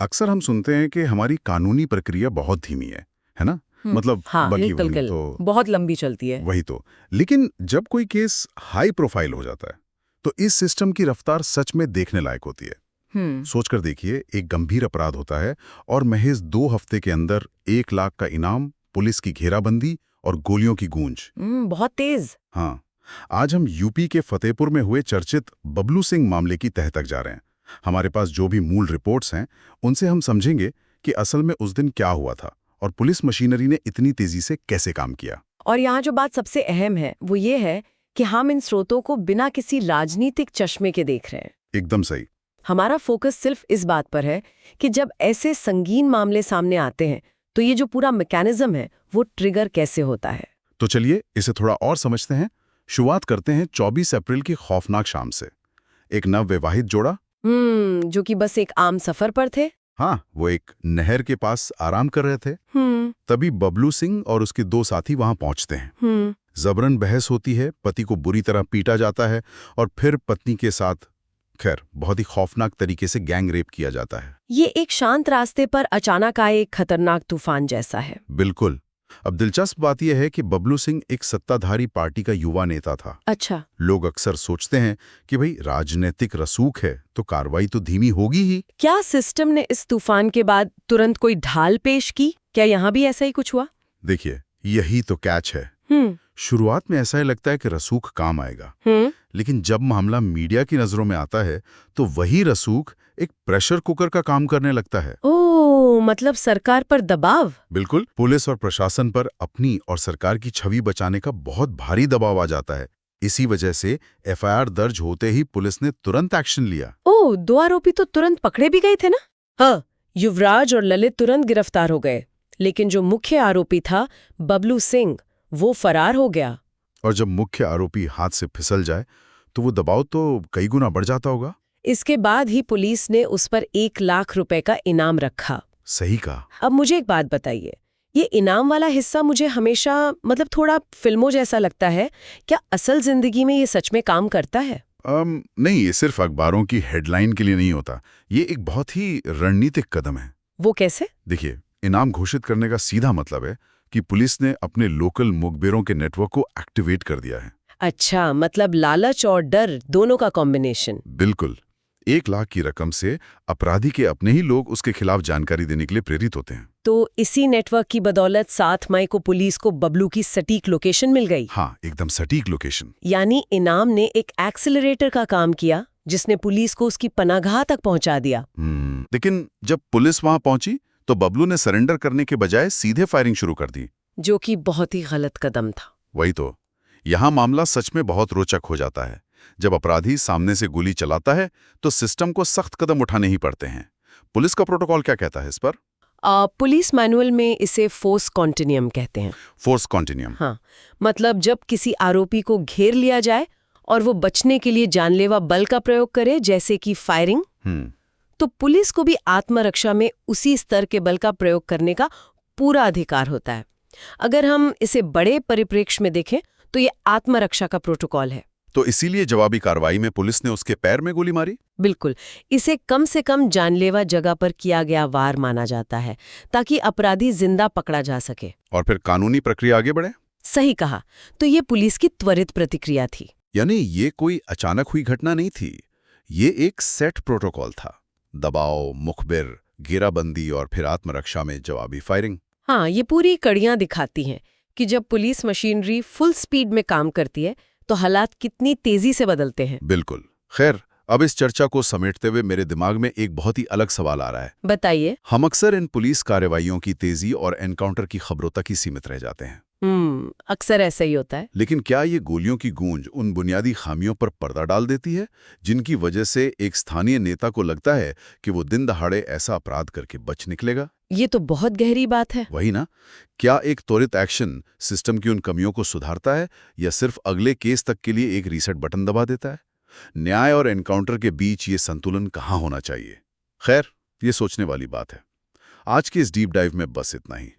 अक्सर हम सुनते हैं कि हमारी कानूनी प्रक्रिया बहुत धीमी है ना? मतलब हाँ, बाकी ये वही कल तो बहुत लंबी चलती है। वही तो। लेकिन जब कोई केस हाई प्रोफाइल हो जाता है, तो इस सिस्टम की रफ्तार सच में देखने लायक होती है। हम्म। सोचकर देखिए, एक गंभीर अपराध होता है और महज 2 हफ्ते के अंदर 1 लाख का इनाम, पुलिस की घेराबंदी और गोलियों की गूंज। बहुत तेज। हाँ, आज हम यूपी के फतेहपुर में हुए चर्चित बबलू सिंह मामले की तह तक जा रहे हैं। हमारे पास जो भी मूल रिपोर्ट्स हैं, उनसे हम समझेंगे कि असल में उस दिन क्या हुआ था और पुलिस मशीनरी ने इतनी तेजी से कैसे काम किया। और यहाँ जो बात सबसे अहम है वो ये है कि हम इन स्रोतों को बिना किसी राजनीतिक चश्मे के देख रहे हैं। एकदम सही। हमारा फोकस सिर्फ इस बात पर है कि जब ऐसे संगीन मामले सामने आते हैं तो ये जो पूरा मैकेनिज्म है वो ट्रिगर कैसे होता है। तो चलिए इसे थोड़ा और समझते हैं। शुरुआत करते हैं 24 अप्रैल की खौफनाक शाम से। एक नवविवाहित जोड़ा, जो कि बस एक आम सफर पर थे। हाँ, वो एक नहर के पास आराम कर रहे थे। हम्म। तभी बबलू सिंह और उसके 2 साथी वहां पहुंचते हैं। जबरन बहस होती है, पति को बुरी तरह पीटा जाता है और फिर पत्नी के साथ बहुत ही खौफनाक तरीके से गैंग रेप किया जाता है। ये एक शांत रास्ते पर अचानक आए एक खतरनाक तूफान जैसा है। बिल्कुल। अब दिलचस्प बात यह है कि बबलू सिंह एक सत्ताधारी पार्टी का युवा नेता था। अच्छा। लोग अक्सर सोचते हैं कि भाई राजनीतिक रसूख है तो कार्रवाई तो धीमी होगी ही। क्या सिस्टम ने इस तूफान के बाद तुरंत कोई ढाल पेश की? क्या यहाँ भी ऐसा ही कुछ हुआ? देखिए, यही तो कैच है। शुरुआत में ऐसा ही लगता है कि रसूख काम आएगा, लेकिन जब मामला मीडिया की नजरों में आता है तो वही रसूख एक प्रेशर कुकर का काम करने लगता है। ओह, मतलब सरकार पर दबाव। बिल्कुल, पुलिस और प्रशासन पर अपनी और सरकार की छवि बचाने का बहुत भारी दबाव आ जाता है। इसी वजह से एफआईआर दर्ज होते ही पुलिस ने तुरंत एक्शन लिया। ओह, 2 आरोपी तो तुरंत पकड़े भी गए थे ना? हाँ, युवराज और ललित तुरंत गिरफ्तार हो गए, लेकिन जो मुख्य आरोपी था बबलू सिंह, वो फरार हो गया। और जब मुख्य आरोपी हाथ से फिसल जाए तो वो दबाव तो कई गुना बढ़ जाता होगा। इसके बाद ही पुलिस ने उस पर 1 लाख रुपए का इनाम रखा। सही कहा। अब मुझे एक बात बताइए, ये इनाम वाला हिस्सा मुझे हमेशा मतलब थोड़ा फिल्मों जैसा लगता है। क्या असल जिंदगी में ये सच में काम करता है? नहीं, ये सिर्फ अखबारों की हेडलाइन के लिए नहीं होता। ये एक बहुत ही रणनीतिक कदम है। वो कैसे? देखिए, इनाम घोषित करने का सीधा मतलब है कि पुलिस ने अपने लोकल मुखबिरों के नेटवर्क को एक्टिवेट कर दिया है। अच्छा, मतलब लालच और डर दोनों का कॉम्बिनेशन। बिल्कुल। 1 लाख की रकम से अपराधी के अपने ही लोग उसके खिलाफ जानकारी देने के लिए प्रेरित होते हैं। तो इसी नेटवर्क की बदौलत 7 मई को पुलिस को बबलू की सटीक लोकेशन मिल गई। हाँ, एकदम सटीक लोकेशन। यानी इनाम ने एक एक्सेलरेटर का काम किया जिसने पुलिस को उसकी पनागाह तक पहुंचा दिया। लेकिन जब पुलिस वहां पहुंची तो बबलू ने सरेंडर करने के बजाय सीधे फायरिंग शुरू कर दी, जो कि बहुत ही गलत कदम था। वही तो। यहाँ मामला सच में बहुत रोचक हो जाता है। जब अपराधी सामने से गोली चलाता है तो सिस्टम को सख्त कदम उठाने ही पड़ते हैं। पुलिस का प्रोटोकॉल क्या कहता है इस पर? पुलिस मैनुअल में इसे फोर्स कॉन्टिन्यूम कहते हैं। Force continuum. हाँ, मतलब जब किसी आरोपी को घेर लिया जाए और वो बचने के लिए जानलेवा बल का प्रयोग करे, जैसे कि फायरिंग, तो पुलिस को भी आत्मरक्षा में उसी स्तर के बल का प्रयोग करने का पूरा अधिकार होता है। अगर हम इसे बड़े परिप्रेक्ष्य में देखें तो ये आत्मरक्षा का प्रोटोकॉल है। तो इसीलिए जवाबी कार्रवाई में पुलिस ने उसके पैर में गोली मारी? बिल्कुल। इसे कम से कम जानलेवा जगह पर किया गया वार माना जाता है ताकि अपराधी जिंदा पकड़ा जा सके और फिर कानूनी प्रक्रिया आगे बढ़े। सही कहा। तो ये पुलिस की त्वरित प्रतिक्रिया थी। यानी ये कोई अचानक हुई घटना नहीं थी, ये एक सेट प्रोटोकॉल था। दबाव, मुखबिर, घेराबंदी और फिर आत्मरक्षा में जवाबी फायरिंग। हाँ, ये पूरी कड़ियां दिखाती हैं कि जब पुलिस मशीनरी फुल स्पीड में काम करती है तो हालात कितनी तेजी से बदलते हैं। बिल्कुल। खैर, अब इस चर्चा को समेटते हुए मेरे दिमाग में एक बहुत ही अलग सवाल आ रहा है। बताइए। हम अक्सर इन पुलिस कार्रवाइयों की तेजी और एनकाउंटर की खबरों तक ही सीमित रह जाते हैं। अक्सर ऐसा ही होता है। लेकिन क्या ये गोलियों की गूंज उन बुनियादी खामियों पर पर्दा डाल देती है जिनकी वजह से एक स्थानीय नेता को लगता है कि वो दिन दहाड़े ऐसा अपराध करके बच निकलेगा? ये तो बहुत गहरी बात है। वही ना। क्या एक त्वरित एक्शन सिस्टम की उन कमियों को सुधारता है या सिर्फ अगले केस तक के लिए एक रीसेट बटन दबा देता है? न्याय और एनकाउंटर के बीच ये संतुलन कहाँ होना चाहिए? खैर, ये सोचने वाली बात है। आज के इस डीप डाइव में बस इतना ही।